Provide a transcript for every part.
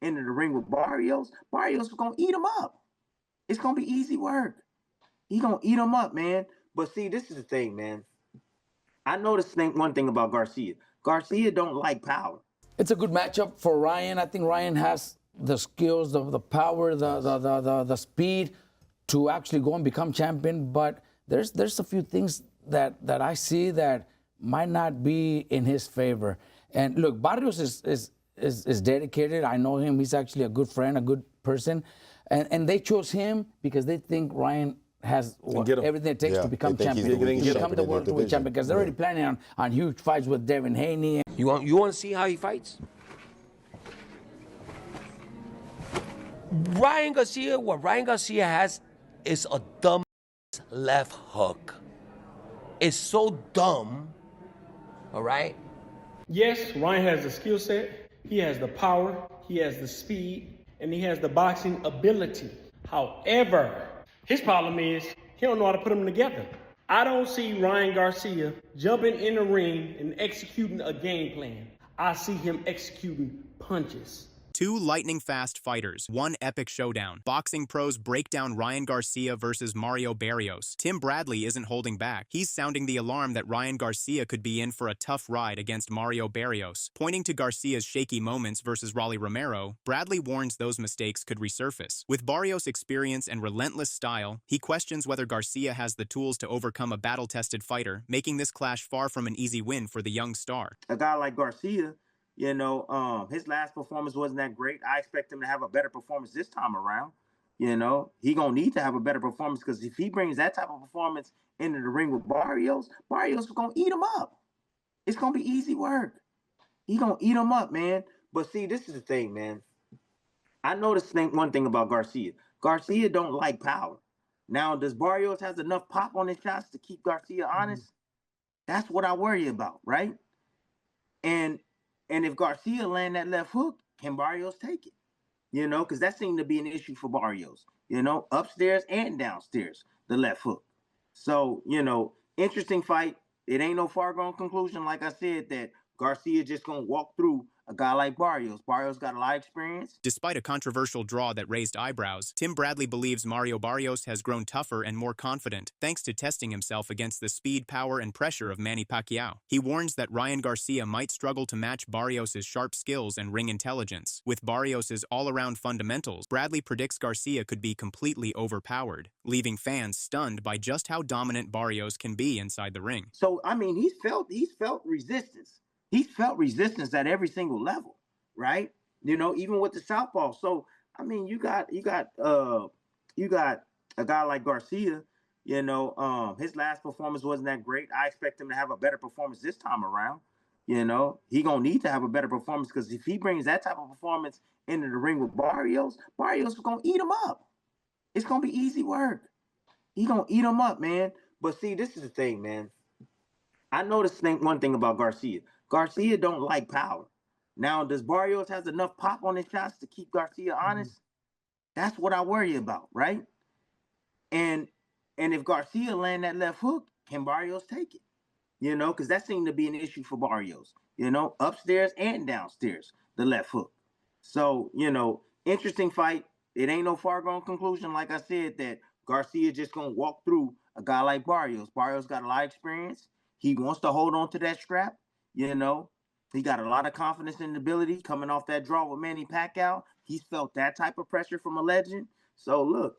into the ring with Barrios, Barrios is going to eat him up. It's going to be easy work. He going to eat him up, man. But see, this is the thing, man. I noticed one thing about Garcia. Garcia don't like power. It's a good matchup for Ryan. I think Ryan has the skills, the power, the speed to actually go and become champion. But there's a few things that I see that might not be in his favor. And look, Barrios is dedicated. I know him. He's actually a good friend, a good person. And they chose him because they think Ryan has everything it takes to become champion, to become the welterweight champion, because they're already planning on huge fights with Devin Haney. You want to see how he fights? Ryan Garcia, what Ryan Garcia has is a dumb left hook. It's so dumb, all right? Yes, Ryan has the skill set, he has the power, he has the speed, and he has the boxing ability. However, his problem is he don't know how to put them together. I don't see Ryan Garcia jumping in the ring and executing a game plan. I see him executing punches. Two lightning-fast fighters, one epic showdown. Boxing pros break down Ryan Garcia versus Mario Barrios. Tim Bradley isn't holding back. He's sounding the alarm that Ryan Garcia could be in for a tough ride against Mario Barrios. Pointing to Garcia's shaky moments versus Rolly Romero, Bradley warns those mistakes could resurface. With Barrios' experience and relentless style, he questions whether Garcia has the tools to overcome a battle-tested fighter, making this clash far from an easy win for the young star. A guy like Garcia, you know, his last performance wasn't that great. I expect him to have a better performance this time around. You know, he gonna need to have a better performance, because if he brings that type of performance into the ring with Barrios, Barrios is gonna eat him up. It's gonna be easy work. He gonna eat him up, man. But see, this is the thing, man. I noticed one thing about Garcia. Garcia don't like power. Now, does Barrios has enough pop on his shots to keep Garcia honest? That's what I worry about, right? And if Garcia land that left hook, can Barrios take it? You know, because that seemed to be an issue for Barrios, you know, upstairs and downstairs, the left hook. So, you know, interesting fight. It ain't no foregone conclusion, like I said, that Garcia just going to walk through a guy like Barrios. Barrios got a lot of experience. Despite a controversial draw that raised eyebrows, Tim Bradley believes Mario Barrios has grown tougher and more confident, thanks to testing himself against the speed, power, and pressure of Manny Pacquiao. He warns that Ryan Garcia might struggle to match Barrios' sharp skills and ring intelligence. With Barrios' all-around fundamentals, Bradley predicts Garcia could be completely overpowered, leaving fans stunned by just how dominant Barrios can be inside the ring. So, I mean, he's felt resistance. He's felt resistance at every single level, right? You know, even with the southpaw. So, I mean, you got a guy like Garcia. You know, his last performance wasn't that great. I expect him to have a better performance this time around. You know, he gonna need to have a better performance, because if he brings that type of performance into the ring with Barrios, Barrios is gonna eat him up. It's gonna be easy work. He gonna eat him up, man. But see, this is the thing, man. I noticed one thing about Garcia. Garcia don't like power. Now, does Barrios has enough pop on his shots to keep Garcia honest? That's what I worry about, right? And if Garcia land that left hook, can Barrios take it? You know, because that seemed to be an issue for Barrios. You know, upstairs and downstairs, the left hook. So, you know, interesting fight. It ain't no foregone conclusion, like I said, that Garcia just gonna walk through a guy like Barrios. Barrios got a lot of experience. He wants to hold on to that strap. You know, he got a lot of confidence in the ability coming off that draw with Manny Pacquiao. He's felt that type of pressure from a legend. So, look,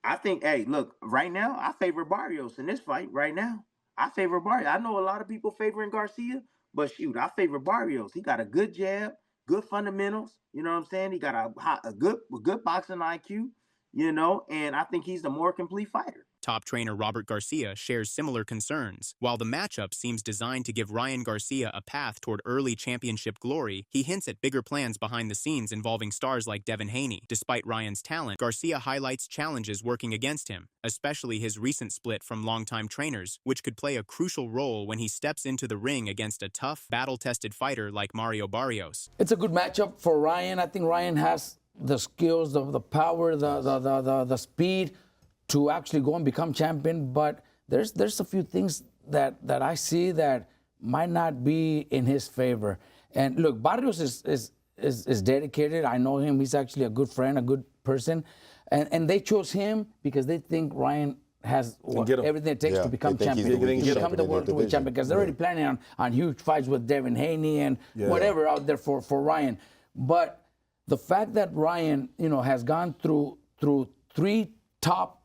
I think, hey, look, right now, I favor Barrios in this fight right now. I favor Barrios. I know a lot of people favoring Garcia, but shoot, I favor Barrios. He got a good jab, good fundamentals. You know what I'm saying? He got a good boxing IQ, you know, and I think he's the more complete fighter. Top trainer Robert Garcia shares similar concerns. While the matchup seems designed to give Ryan Garcia a path toward early championship glory, he hints at bigger plans behind the scenes involving stars like Devin Haney. Despite Ryan's talent, Garcia highlights challenges working against him, especially his recent split from longtime trainers, which could play a crucial role when he steps into the ring against a tough, battle-tested fighter like Mario Barrios. It's a good matchup for Ryan. I think Ryan has the skills, the power, the speed to actually go and become champion. But there's a few things that I see that might not be in his favor. And look, Barrios is dedicated. I know him. He's actually a good friend, a good person. And they chose him because they think Ryan has everything it takes to become champion, to become the welterweight champion, because they're already planning on huge fights with Devin Haney and whatever out there for Ryan. But the fact that Ryan, has gone through 3 top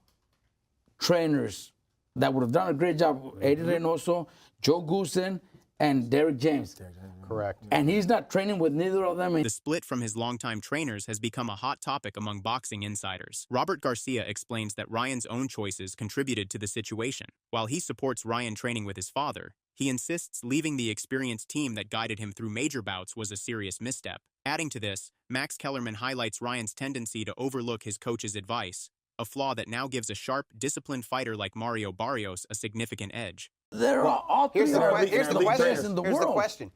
trainers that would have done a great job, Eddie Reynoso, Joe Goosen, and Derek James. Correct. And he's not training with neither of them. The split from his longtime trainers has become a hot topic among boxing insiders. Robert Garcia explains that Ryan's own choices contributed to the situation. While he supports Ryan training with his father, he insists leaving the experienced team that guided him through major bouts was a serious misstep. Adding to this, Max Kellerman highlights Ryan's tendency to overlook his coach's advice, a flaw that now gives a sharp, disciplined fighter like Mario Barrios a significant edge. They're all Here's the world. question.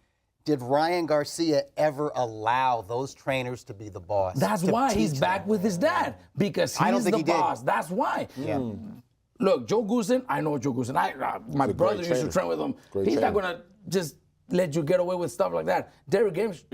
Did Ryan Garcia ever allow those trainers to be the boss? That's why he's back with his dad, because he's the boss. That's why. Yeah. Look, Joe Goosen, I know Joe Goosen. My brother used to train with him. He's not going to just let you get away with stuff like that. Derek James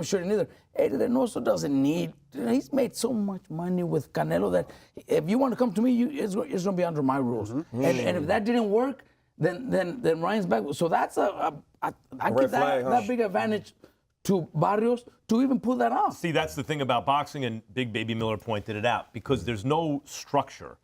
shouldn't either. Eddie Reynoso doesn't need. He's made so much money with Canelo that if you want to come to me, it's going to be under my rules. And if that didn't work, then Ryan's back. So that's I give that big advantage to Barrios to even pull that off. See, that's the thing about boxing, and Big Baby Miller pointed it out, because there's no structure.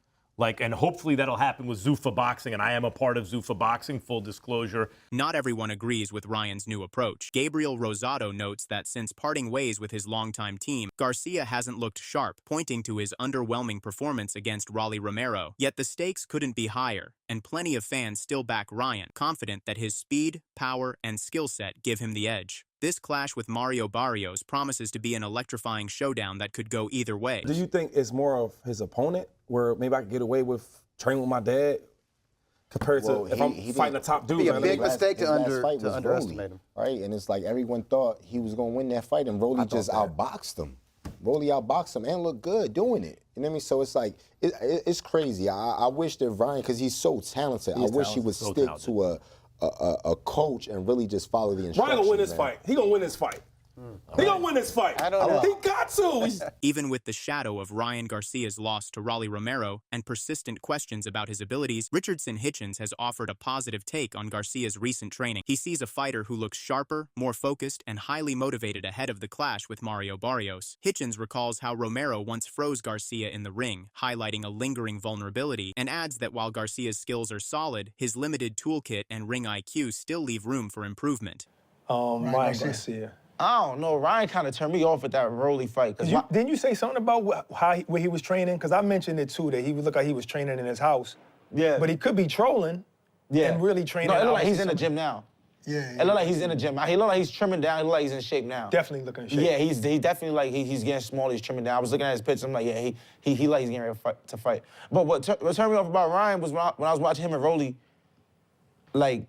And hopefully that'll happen with Zuffa Boxing, and I am a part of Zuffa Boxing, full disclosure. Not everyone agrees with Ryan's new approach. Gabriel Rosado notes that since parting ways with his longtime team, Garcia hasn't looked sharp, pointing to his underwhelming performance against Rolly Romero. Yet the stakes couldn't be higher, and plenty of fans still back Ryan, confident that his speed, power, and skill set give him the edge. This clash with Mario Barrios promises to be an electrifying showdown that could go either way. Do you think it's more of his opponent, where maybe I could get away with training with my dad, compared to if I'm fighting a top dude? It'd be a big mistake to underestimate him. Right, and it's like everyone thought he was going to win that fight, and Rolly just outboxed him. Rolly outboxed him and looked good doing it. You know what I mean? So it's like, it's crazy. I wish that Ryan, because he's so talented, I wish he would stick to a coach and really just follow the instructions. Ryan gonna win this fight. He gonna win this fight. He gonna win this fight. I don't know. He got to. Even with the shadow of Ryan Garcia's loss to Rolly Romero and persistent questions about his abilities, Richardson Hitchens has offered a positive take on Garcia's recent training. He sees a fighter who looks sharper, more focused, and highly motivated ahead of the clash with Mario Barrios. Hitchens recalls how Romero once froze Garcia in the ring, highlighting a lingering vulnerability, and adds that while Garcia's skills are solid, his limited toolkit and ring IQ still leave room for improvement. Ryan Garcia. I don't know. Ryan kind of turned me off with that Rolly fight. Didn't you say something about where he was training? Because I mentioned it too, that he would look like he was training in his house. Yeah. But he could be trolling and really training. No, it look like he's in the gym now. Yeah. It look like he's in the gym. He look like he's trimming down. He look like he's in shape now. Definitely looking in shape. Yeah, he's definitely like he's getting smaller. He's trimming down. I was looking at his pictures. I'm like, yeah, he like he's getting ready to fight. But what turned me off about Ryan was when I was watching him and Rolly, like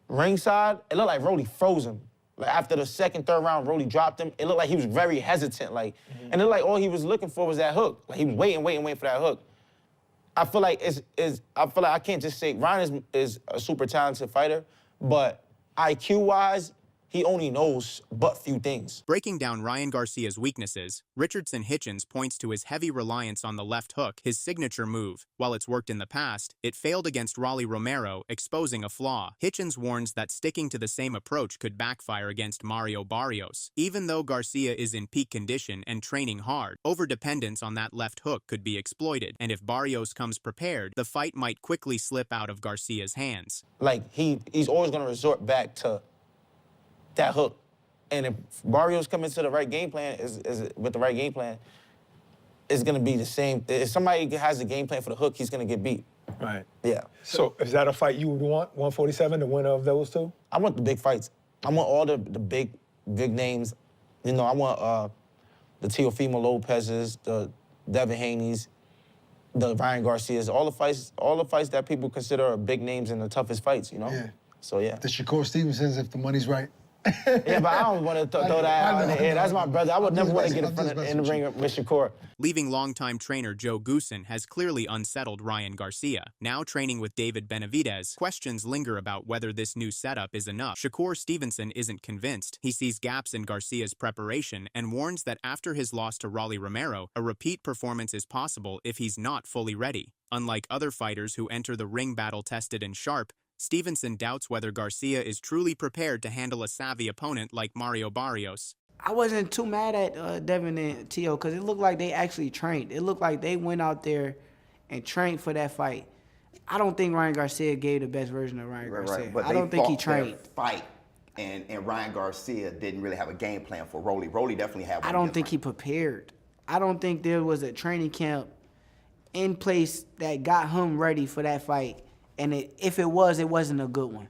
ringside, it looked like Rolly froze him. Like after the second, third round, Rolly dropped him. It looked like he was very hesitant, and it looked like all he was looking for was that hook. Like he was waiting for that hook. I feel like I can't just say Ryan is a super talented fighter, but IQ-wise, he only knows but few things. Breaking down Ryan Garcia's weaknesses, Richardson Hitchens points to his heavy reliance on the left hook, his signature move. While it's worked in the past, it failed against Rolly Romero, exposing a flaw. Hitchens warns that sticking to the same approach could backfire against Mario Barrios. Even though Garcia is in peak condition and training hard, overdependence on that left hook could be exploited, and if Barrios comes prepared, the fight might quickly slip out of Garcia's hands. Like, he's always going to resort back to that hook. And if Barrios comes into the right game plan, with the right game plan, it's going to be the same. If somebody has a game plan for the hook, he's going to get beat. Right. Yeah. So is that a fight you would want, 147, the winner of those two? I want the big fights. I want all the big names. You know, I want the Teofimo Lopez's, the Devin Haney's, the Ryan Garcia's, all the fights that people consider are big names and the toughest fights, you know? Yeah. So, yeah. The Shakur Stevensons, if the money's right. Yeah, but I don't want to throw that out in the air. That's my brother. I would never want to get in the ring with Shakur. Leaving longtime trainer Joe Goosen has clearly unsettled Ryan Garcia. Now training with David Benavidez, questions linger about whether this new setup is enough. Shakur Stevenson isn't convinced. He sees gaps in Garcia's preparation and warns that after his loss to Rolly Romero, a repeat performance is possible if he's not fully ready. Unlike other fighters who enter the ring battle tested and sharp, Stevenson doubts whether Garcia is truly prepared to handle a savvy opponent like Mario Barrios. I wasn't too mad at Devin and Tio because it looked like they actually trained. It looked like they went out there and trained for that fight. I don't think Ryan Garcia gave the best version of Ryan Garcia. Right, but I don't think he trained. Fight, and Ryan Garcia didn't really have a game plan for Rolly. Rolly definitely had one. I don't think he prepared. I don't think there was a training camp in place that got him ready for that fight. And if it was, it wasn't a good one.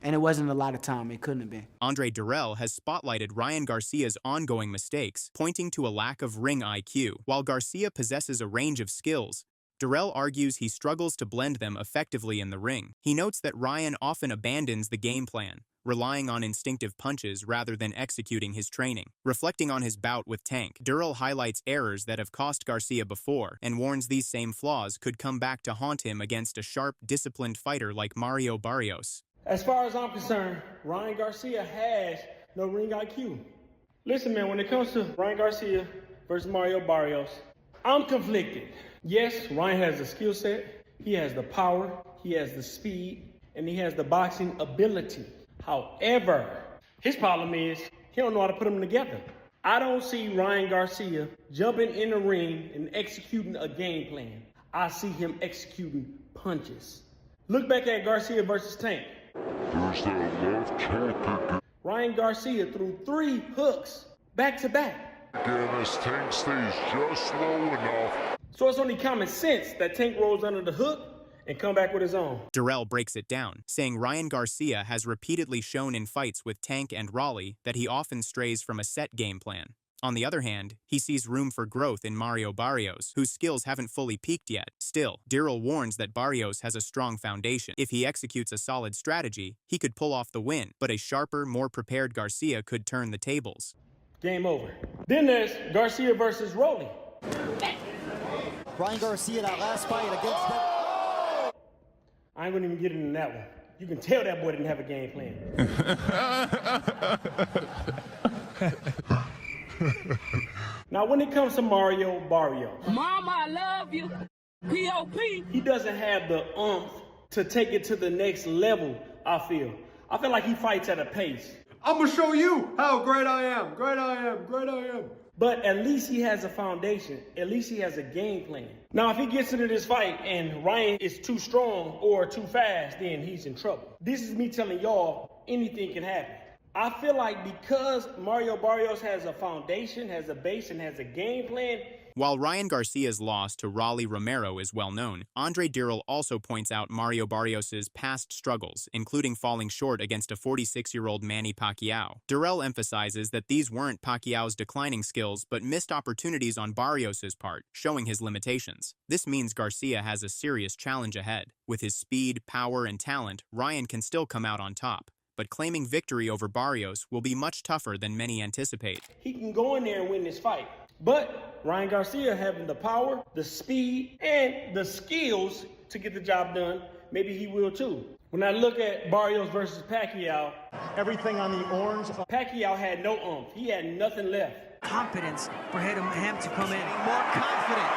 And it wasn't a lot of time. It couldn't have been. Andre Durrell has spotlighted Ryan Garcia's ongoing mistakes, pointing to a lack of ring IQ. While Garcia possesses a range of skills, Durrell argues he struggles to blend them effectively in the ring. He notes that Ryan often abandons the game plan, relying on instinctive punches rather than executing his training. Reflecting on his bout with Tank, Durrell highlights errors that have cost Garcia before and warns these same flaws could come back to haunt him against a sharp, disciplined fighter like Mario Barrios. As far as I'm concerned, Ryan Garcia has no ring IQ. Listen, man, when it comes to Ryan Garcia versus Mario Barrios, I'm conflicted. Yes, Ryan has the skill set, he has the power, he has the speed, and he has the boxing ability. However, his problem is he don't know how to put them together. I don't see Ryan Garcia jumping in the ring and executing a game plan. I see him executing punches. Look back at Garcia versus Tank. There's that left hook. Ryan Garcia threw 3 hooks back to back. Again, this Tank stays just low enough. So it's only common sense that Tank rolls under the hook and come back with his own. Durrell breaks it down, saying Ryan Garcia has repeatedly shown in fights with Tank and Rolly that he often strays from a set game plan. On the other hand, he sees room for growth in Mario Barrios, whose skills haven't fully peaked yet. Still, Durrell warns that Barrios has a strong foundation. If he executes a solid strategy, he could pull off the win, but a sharper, more prepared Garcia could turn the tables. Game over. Then there's Garcia versus Rolly. Ryan Garcia, that last fight against them. I ain't gonna even get into that one. You can tell that boy didn't have a game plan. Now, when it comes to Mario Barrios, Mama, I love you. P.O.P. He doesn't have the oomph to take it to the next level, I feel. I feel like he fights at a pace. I'm gonna show you how great I am. Great I am. Great I am. But at least he has a foundation. At least he has a game plan. Now, if he gets into this fight and Ryan is too strong or too fast, then he's in trouble. This is me telling y'all anything can happen. I feel like because Mario Barrios has a foundation, has a base, and has a game plan. While Ryan Garcia's loss to Rolly Romero is well known, Andre Durrell also points out Mario Barrios' past struggles, including falling short against a 46-year-old Manny Pacquiao. Durrell emphasizes that these weren't Pacquiao's declining skills, but missed opportunities on Barrios' part, showing his limitations. This means Garcia has a serious challenge ahead. With his speed, power, and talent, Ryan can still come out on top. But claiming victory over Barrios will be much tougher than many anticipate. He can go in there and win this fight. But Ryan Garcia having the power, the speed, and the skills to get the job done, maybe he will too. When I look at Barrios versus Pacquiao, everything on the orange. Pacquiao had no oomph. He had nothing left. Confidence for him to come in. More confident.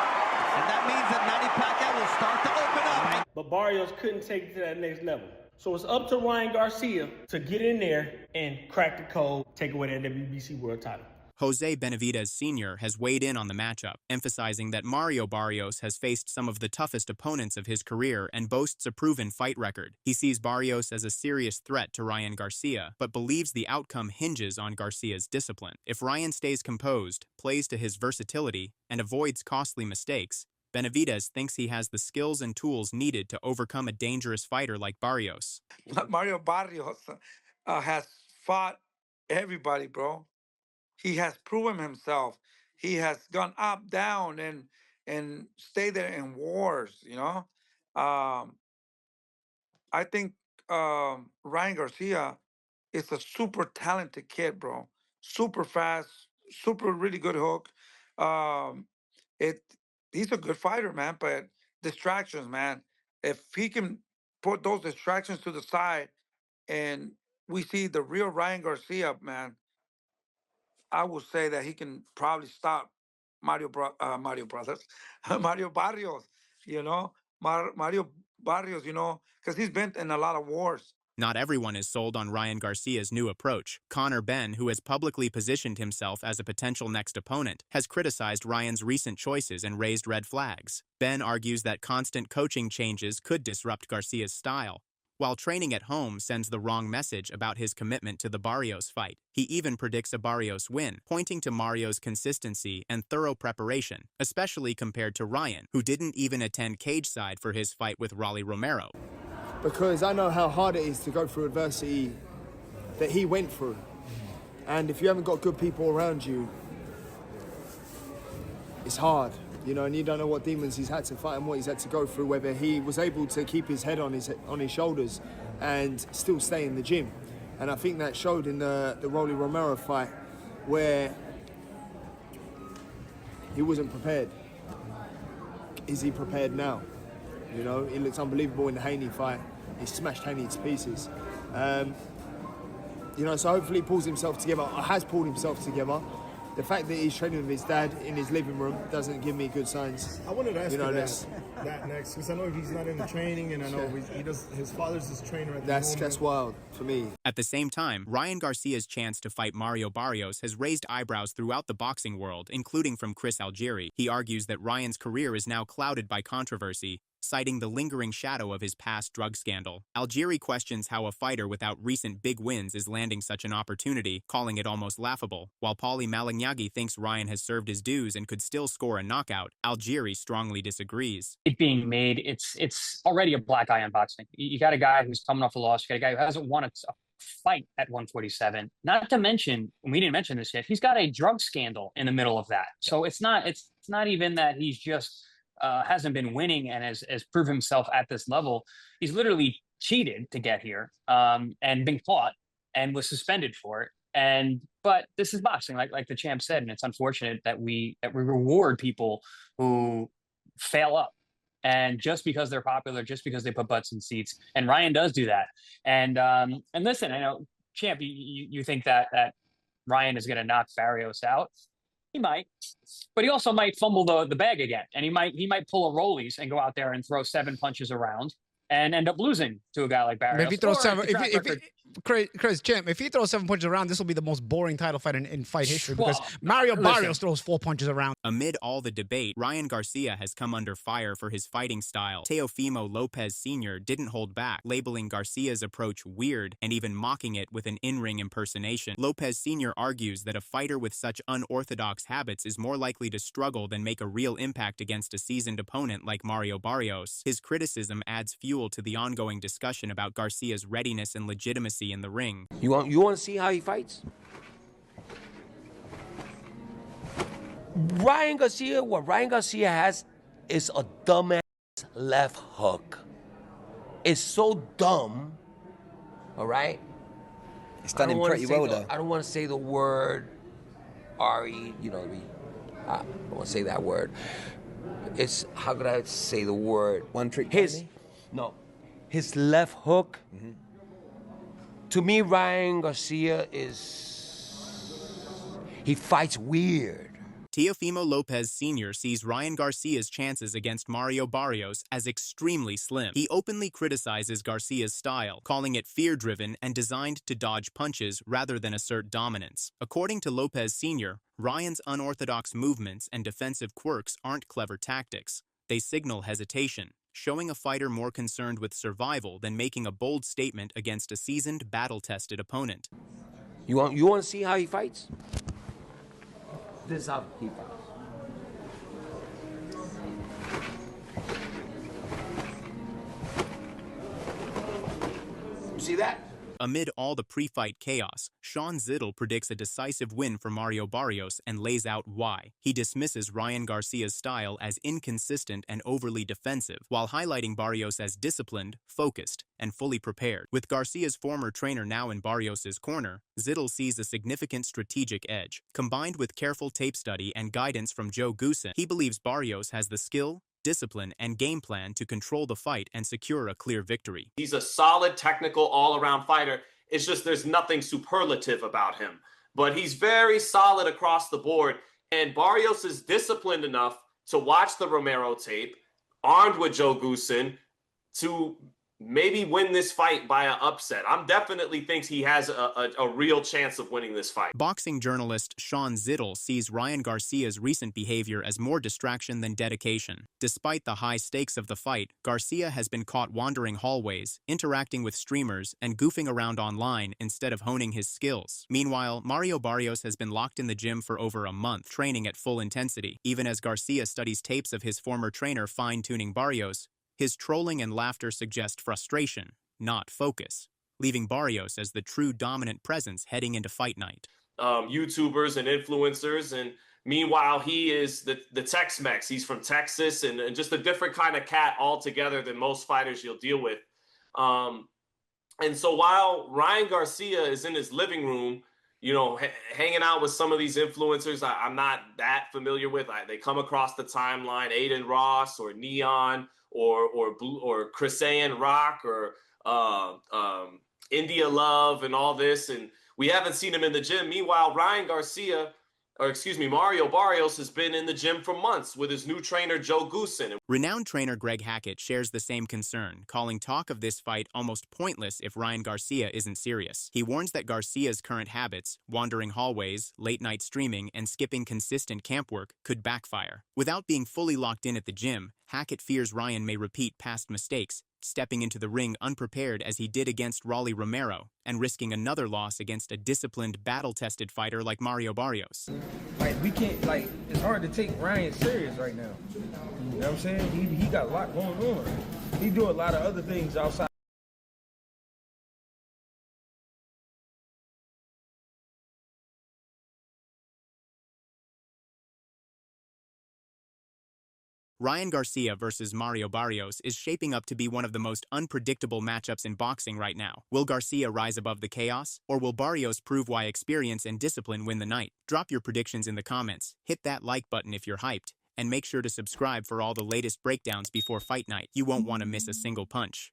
And that means that Manny Pacquiao will start to open up. But Barrios couldn't take it to that next level. So it's up to Ryan Garcia to get in there and crack the code, take away that WBC world title. Jose Benavidez Sr. has weighed in on the matchup, emphasizing that Mario Barrios has faced some of the toughest opponents of his career and boasts a proven fight record. He sees Barrios as a serious threat to Ryan Garcia, but believes the outcome hinges on Garcia's discipline. If Ryan stays composed, plays to his versatility, and avoids costly mistakes, Benavidez thinks he has the skills and tools needed to overcome a dangerous fighter like Barrios. Mario Barrios has fought everybody, bro. He has proven himself. He has gone up, down, and stayed there in wars, you know? I think Ryan Garcia is a super talented kid, bro. Super fast, super really good hook. Um, it he's a good fighter, man. But distractions, man. If he can put those distractions to the side, and we see the real Ryan Garcia, man, I would say that he can probably stop Mario Brothers, Mario Barrios. You know, Mario Barrios. You know, because he's been in a lot of wars. Not everyone is sold on Ryan Garcia's new approach. Connor Benn, who has publicly positioned himself as a potential next opponent, has criticized Ryan's recent choices and raised red flags. Benn argues that constant coaching changes could disrupt Garcia's style, while training at home sends the wrong message about his commitment to the Barrios fight. He even predicts a Barrios win, pointing to Mario's consistency and thorough preparation, especially compared to Ryan, who didn't even attend cageside for his fight with Rolly Romero. Because I know how hard it is to go through adversity that he went through. And if you haven't got good people around you, it's hard, you know, and you don't know what demons he's had to fight and what he's had to go through, whether he was able to keep his head on his shoulders and still stay in the gym. And I think that showed in the Rolly Romero fight, where he wasn't prepared. Is he prepared now? You know, he looks unbelievable in the Haney fight. He smashed Haney to pieces. You know, so hopefully he pulls himself together, or has pulled himself together. The fact that he's training with his dad in his living room doesn't give me good signs. I wanted to ask you that next, because I know he's not in the training, and I know his father's his trainer at the moment. That's wild for me. At the same time, Ryan Garcia's chance to fight Mario Barrios has raised eyebrows throughout the boxing world, including from Chris Algieri. He argues that Ryan's career is now clouded by controversy, citing the lingering shadow of his past drug scandal. Algieri questions how a fighter without recent big wins is landing such an opportunity, calling it almost laughable. While Paulie Malignaggi thinks Ryan has served his dues and could still score a knockout, Algieri strongly disagrees. It being made, it's already a black eye on boxing. You got a guy who's coming off a loss, you got a guy who hasn't won a fight at 147. Not to mention, we didn't mention this yet, he's got a drug scandal in the middle of that. So it's not even that he's just hasn't been winning and has proved himself at this level. He's literally cheated to get here and been caught and was suspended for it. But this is boxing, like the champ said, and it's unfortunate that we reward people who fail up. And just because they're popular, just because they put butts in seats, and Ryan does do that. And listen, I know, champ, you think that Ryan is going to knock Barrios out. He might, but he also might fumble the bag again, and he might pull a Rollies and go out there and throw 7 punches around and end up losing to a guy like Barrios. If he throws Chris, champ, if he throws 7 punches around, this will be the most boring title fight in fight history, because Mario Barrios throws 4 punches around. Amid all the debate, Ryan Garcia has come under fire for his fighting style. Teofimo Lopez Sr. didn't hold back, labeling Garcia's approach weird and even mocking it with an in-ring impersonation. Lopez Sr. argues that a fighter with such unorthodox habits is more likely to struggle than make a real impact against a seasoned opponent like Mario Barrios. His criticism adds fuel to the ongoing discussion about Garcia's readiness and legitimacy in the ring. You want to see how he fights? What Ryan Garcia has is a dumbass left hook. It's so dumb, all right? It's done him pretty well, though. I don't want to say the word R-E, I don't want to say that word. It's, how could I say the word? One trick pony? No. His left hook, to me, Ryan Garcia he fights weird. Teofimo Lopez Sr. sees Ryan Garcia's chances against Mario Barrios as extremely slim. He openly criticizes Garcia's style, calling it fear-driven and designed to dodge punches rather than assert dominance. According to Lopez Sr., Ryan's unorthodox movements and defensive quirks aren't clever tactics. They signal hesitation, showing a fighter more concerned with survival than making a bold statement against a seasoned, battle-tested opponent. You want to see how he fights? This is how he fights. You see that? Amid all the pre-fight chaos, Sean Zittel predicts a decisive win for Mario Barrios and lays out why. He dismisses Ryan Garcia's style as inconsistent and overly defensive, while highlighting Barrios as disciplined, focused, and fully prepared. With Garcia's former trainer now in Barrios' corner, Zittel sees a significant strategic edge. Combined with careful tape study and guidance from Joe Goosen, he believes Barrios has the skill, discipline, and game plan to control the fight and secure a clear victory. He's a solid, technical, all-around fighter. It's just there's nothing superlative about him. But he's very solid across the board, and Barrios is disciplined enough to watch the Romero tape, armed with Joe Goosen, to maybe win this fight by an upset. I'm definitely thinks he has a real chance of winning this fight. Boxing journalist Sean Zittel sees Ryan Garcia's recent behavior as more distraction than dedication. Despite the high stakes of the fight, Garcia has been caught wandering hallways, interacting with streamers, and goofing around online instead of honing his skills. Meanwhile, Mario Barrios has been locked in the gym for over a month, training at full intensity. Even as Garcia studies tapes of his former trainer fine-tuning Barrios, his trolling and laughter suggest frustration, not focus, leaving Barrios as the true dominant presence heading into fight night. YouTubers and influencers, and meanwhile, he is the Tex-Mex. He's from Texas, and just a different kind of cat altogether than most fighters you'll deal with. And so while Ryan Garcia is in his living room, you know, hanging out with some of these influencers I'm not that familiar with. They come across the timeline, Aiden Ross or Neon, or Chris-Ann Rock, or India Love, and all this, and we haven't seen him in the gym. Meanwhile, Mario Barrios has been in the gym for months with his new trainer, Joe Goosen. Renowned trainer Greg Hackett shares the same concern, calling talk of this fight almost pointless if Ryan Garcia isn't serious. He warns that Garcia's current habits, wandering hallways, late-night streaming, and skipping consistent camp work, could backfire. Without being fully locked in at the gym, Hackett fears Ryan may repeat past mistakes, stepping into the ring unprepared as he did against Rolly Romero, and risking another loss against a disciplined, battle-tested fighter like Mario Barrios. Like, we can't, like, it's hard to take Ryan serious right now. You know what I'm saying? He got a lot going on. He do a lot of other things outside. Ryan Garcia versus Mario Barrios is shaping up to be one of the most unpredictable matchups in boxing right now. Will Garcia rise above the chaos, or will Barrios prove why experience and discipline win the night? Drop your predictions in the comments, hit that like button if you're hyped, and make sure to subscribe for all the latest breakdowns before fight night. You won't want to miss a single punch.